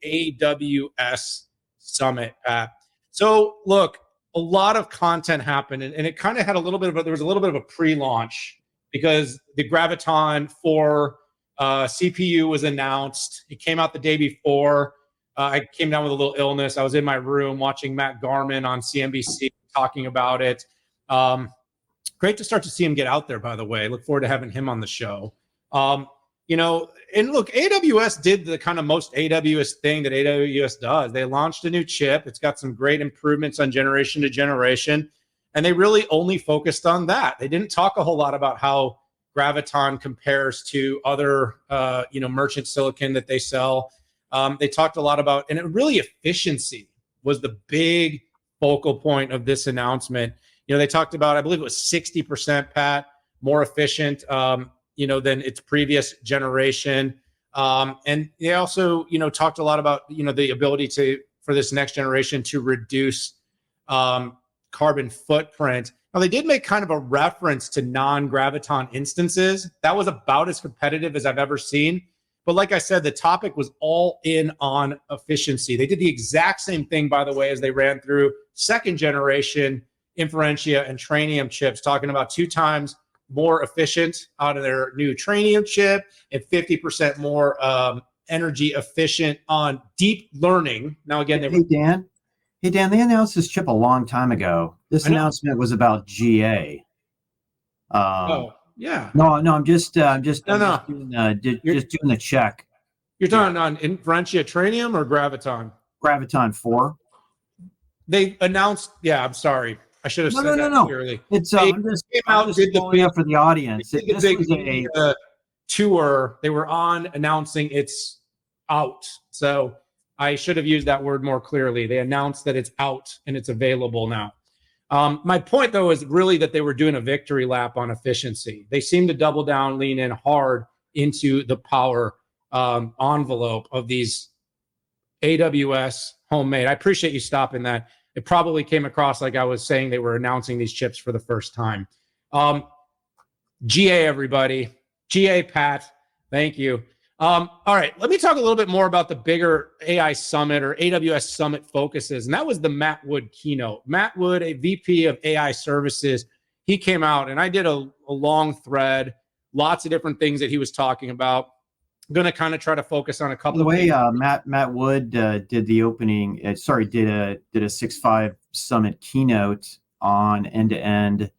AWS Summit, Pat. So look, a lot of content happened, and it kind of had a little bit of there was a little bit of a pre-launch because the Graviton 4 CPU was announced. It came out the day before. I came down with a little illness. I was in my room watching Matt Garman on CNBC talking about it. Great to start to see him get out there, by the way. Look forward to having him on the show. And look, AWS did the kind of most AWS thing that AWS does. They launched a new chip. It's got some great improvements on generation to generation. And they really only focused on that. They didn't talk a whole lot about how Graviton compares to other, merchant silicon that they sell. They talked a lot about, and really efficiency was the big focal point of this announcement. They talked about, I believe it was 60%, Pat, more efficient, than its previous generation. And they also, talked a lot about, the ability for this next generation to reduce carbon footprint. Now, they did make kind of a reference to non-Graviton instances. That was about as competitive as I've ever seen. But like I said, the topic was all in on efficiency. They did the exact same thing, by the way, as they ran through second generation Inferentia and Trainium chips, talking about 2 times more efficient out of their new Trainium chip and 50% more energy efficient on deep learning. Now, again, Hey, Dan, they announced this chip a long time ago. This announcement was about GA. Yeah. No, I'm just doing the check. You're talking on Inferentia Trainium or Graviton? Graviton 4. They announced. Yeah, I'm sorry. I should have said that clearly. It's I'm just blowing up for the audience. This was a tour. They were on announcing it's out. So I should have used that word more clearly. They announced that it's out and it's available now. My point, though, is really that they were doing a victory lap on efficiency. They seem to double down, lean in hard into the power envelope of these AWS homemade. I appreciate you stopping that. It probably came across like I was saying they were announcing these chips for the first time. GA, everybody. GA, Pat. Thank you. All right, let me talk a little bit more about the bigger AI Summit or AWS Summit focuses. And that was the Matt Wood keynote. Matt Wood, a VP of AI services, he came out and I did a long thread, lots of different things that he was talking about. I'm going to kind of try to focus on a couple. By the way, Matt Wood did the opening. Did a 6.5 Summit keynote on end-to-end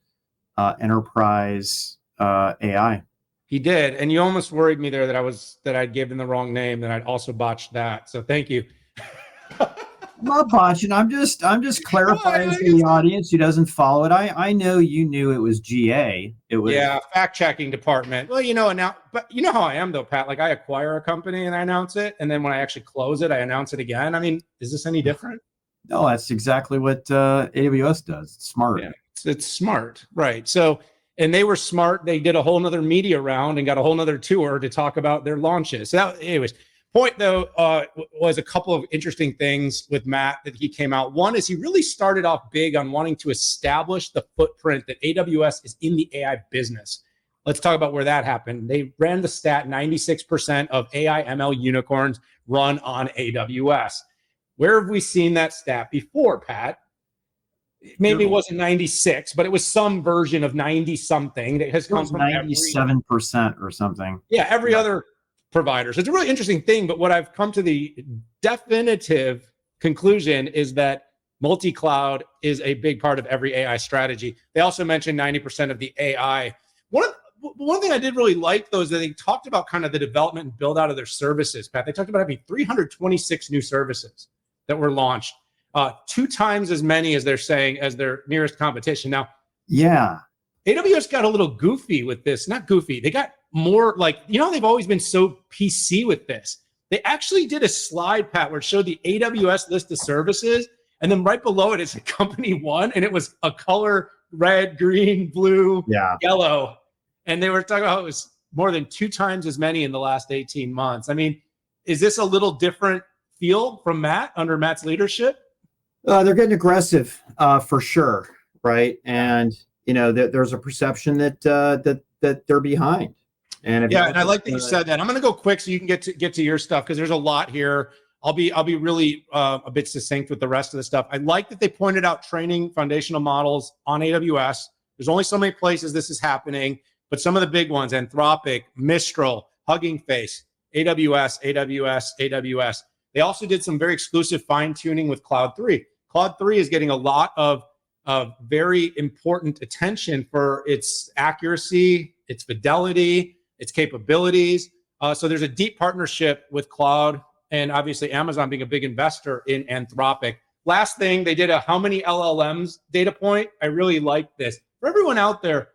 enterprise AI. He did, and you almost worried me there that I'd given the wrong name, that I'd also botched that. So thank you. I'm not botching. I'm just clarifying to the audience who doesn't follow it. I know you knew it was GA. It was fact checking department. Well, but you know how I am though, Pat. Like I acquire a company and I announce it, and then when I actually close it, I announce it again. I mean, is this any different? No, that's exactly what AWS does. It's smart. Yeah, it's smart, right? So. And they were smart. They did a whole nother media round and got a whole nother tour to talk about their launches. So anyways, point though was a couple of interesting things with Matt that he came out. One is he really started off big on wanting to establish the footprint that AWS is in the AI business. Let's talk about where that happened. They ran the stat 96% of AI ML unicorns run on AWS. Where have we seen that stat before, Pat? Maybe it wasn't 96, but it was some version of 90 something that has come from 97% or something. Yeah, every other provider. So it's a really interesting thing. But what I've come to the definitive conclusion is that multi-cloud is a big part of every AI strategy. They also mentioned 90% of the AI. One thing I did really like, though, is that they talked about kind of the development and build out of their services, Pat. They talked about having 326 new services that were launched. 2 times as many as they're saying as their nearest competition. Now, yeah, AWS got a little goofy with this. Not goofy. They got more like, they've always been so PC with this. They actually did a slide, Pat, where it showed the AWS list of services. And then right below it is a company one. And it was a color red, green, blue, yellow. And they were talking about how it was more than 2 times as many in the last 18 months. I mean, is this a little different feel from Matt under Matt's leadership? They're getting aggressive for sure, right? And there's a perception that they're behind. And and I like that you said that. I'm going to go quick so you can get to your stuff because there's a lot here. I'll be really a bit succinct with the rest of the stuff. I like that they pointed out training foundational models on AWS. There's only so many places this is happening, but some of the big ones: Anthropic, Mistral, Hugging Face, AWS. They also did some very exclusive fine tuning with Cloud 3. Cloud 3 is getting a lot of very important attention for its accuracy, its fidelity, its capabilities. So there's a deep partnership with Cloud, and obviously Amazon being a big investor in Anthropic. Last thing, they did a how many LLMs data point. I really like this. For everyone out there,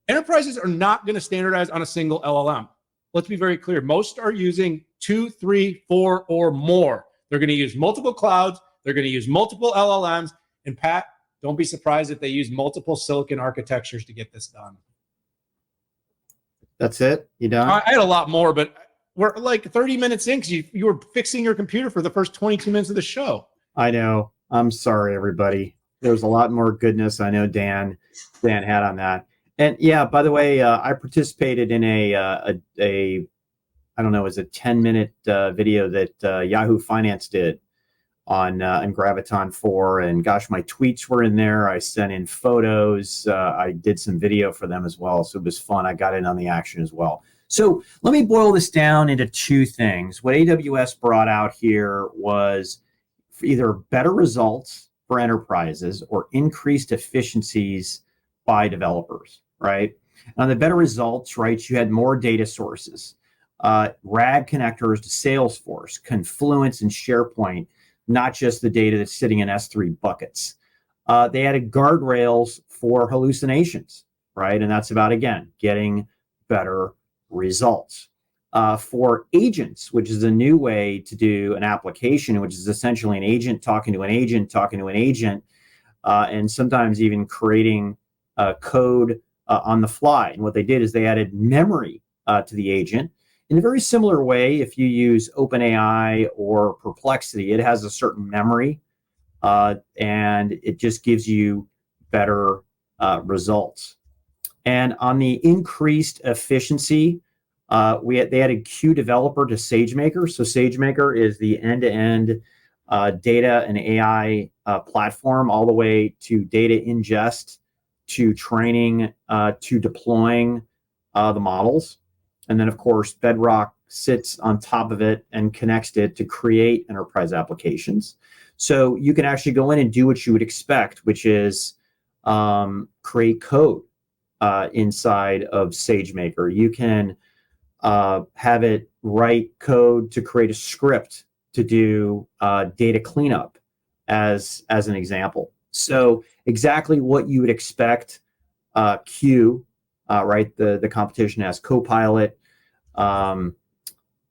enterprises are not going to standardize on a single LLM. Let's be very clear. Most are using 2, 3, 4, or more. They're going to use multiple clouds. They're going to use multiple LLMs. And Pat, don't be surprised if they use multiple silicon architectures to get this done. That's it? You done? I had a lot more, but we're like 30 minutes in because you were fixing your computer for the first 22 minutes of the show. I know. I'm sorry, everybody. There's a lot more goodness I know Dan had on that. And yeah, by the way, I participated in a I don't know, it was a 10-minute video that Yahoo Finance did on Graviton 4. And gosh, my tweets were in there. I sent in photos. I did some video for them as well. So it was fun. I got in on the action as well. So let me boil this down into two things. What AWS brought out here was either better results for enterprises or increased efficiencies by developers, right? On the better results, right, you had more data sources, RAG connectors to Salesforce, Confluence, and SharePoint, not just the data that's sitting in S3 buckets. They added guardrails for hallucinations, right? And that's about, again, getting better results. For agents, which is a new way to do an application, which is essentially an agent talking to an agent, and sometimes even creating code on the fly. And what they did is they added memory to the agent. In a very similar way, if you use OpenAI or Perplexity, it has a certain memory, and it just gives you better results. And on the increased efficiency, they added Q Developer to SageMaker. So SageMaker is the end-to-end data and AI platform, all the way to data ingest, to training, to deploying the models. And then, of course, Bedrock sits on top of it and connects it to create enterprise applications. So you can actually go in and do what you would expect, which is create code inside of SageMaker. You can have it write code to create a script to do data cleanup, as an example. So exactly what you would expect. Q, right? The competition has Copilot.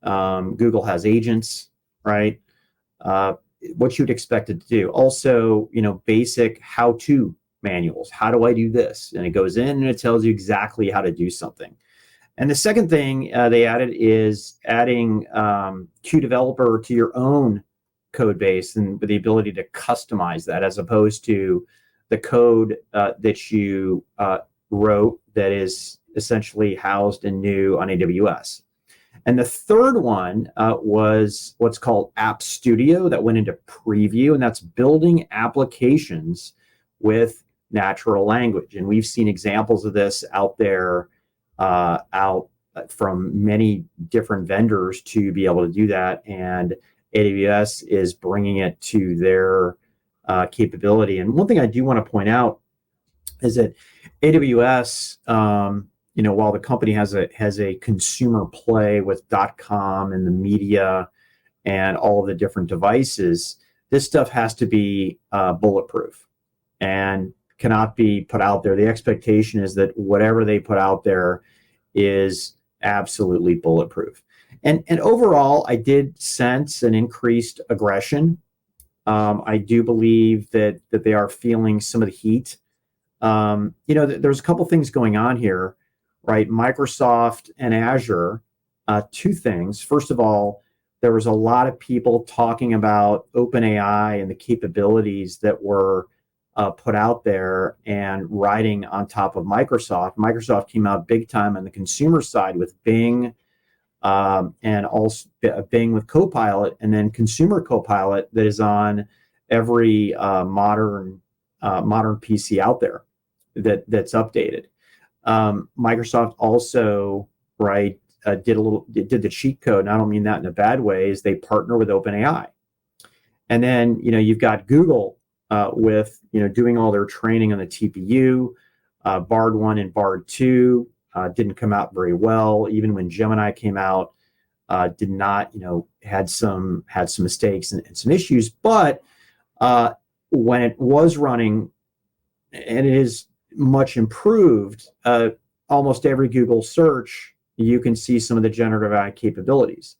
Google has agents, right? What you'd expect it to do. Also, basic how-to manuals. How do I do this? And it goes in and it tells you exactly how to do something. And the second thing they added is adding Q Developer to your own code base, and with the ability to customize that, as opposed to the code that you wrote that is essentially housed and new on AWS. And the third one was what's called App Studio, that went into preview, and that's building applications with natural language. And we've seen examples of this out there, out from many different vendors to be able to do that. And AWS is bringing it to their capability. And one thing I do want to point out is that AWS, while the company has a consumer play with .com and the media and all of the different devices, this stuff has to be bulletproof and cannot be put out there. The expectation is that whatever they put out there is absolutely bulletproof. And overall, I did sense an increased aggression. I do believe that they are feeling some of the heat. There's a couple things going on here, right? Microsoft and Azure, two things. First of all, there was a lot of people talking about OpenAI and the capabilities that were put out there and riding on top of Microsoft. Microsoft came out big time on the consumer side with Bing, and also Bing with Copilot, and then consumer Copilot that is on every modern PC out there that's updated. Microsoft also, right, did the cheat code, and I don't mean that in a bad way, is they partner with OpenAI. And then, you've got Google with, doing all their training on the TPU. Bard 1 and Bard 2 didn't come out very well. Even when Gemini came out, did not, had some mistakes and some issues. But when it was running, and it is much improved, almost every Google search, you can see some of the generative AI capabilities.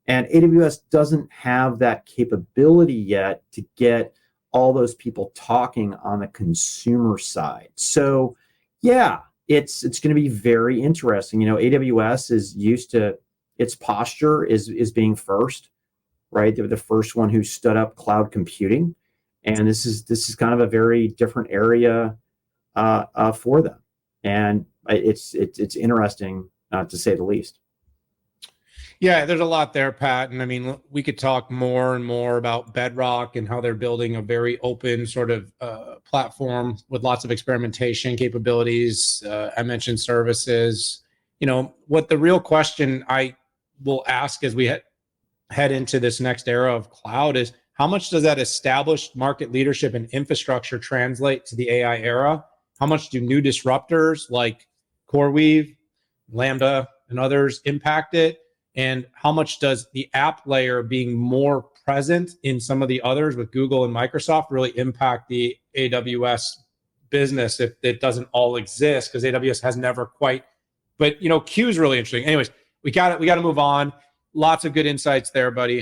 And AWS doesn't have that capability yet to get all those people talking on the consumer side. So yeah, it's going to be very interesting. AWS is used to, its posture is being first, right? They were the first one who stood up cloud computing. And this is kind of a very different area for them. And it's interesting, to say the least. Yeah, there's a lot there, Pat. And I mean, we could talk more and more about Bedrock and how they're building a very open sort of platform with lots of experimentation capabilities. I mentioned services. What the real question I will ask as we head into this next era of cloud is, how much does that established market leadership and infrastructure translate to the AI era? How much do new disruptors like CoreWeave, Lambda, and others impact it? And how much does the app layer being more present in some of the others with Google and Microsoft really impact the AWS business if it doesn't all exist? Because AWS has never quite, but Q is really interesting. Anyways, we got to move on. Lots of good insights there, buddy.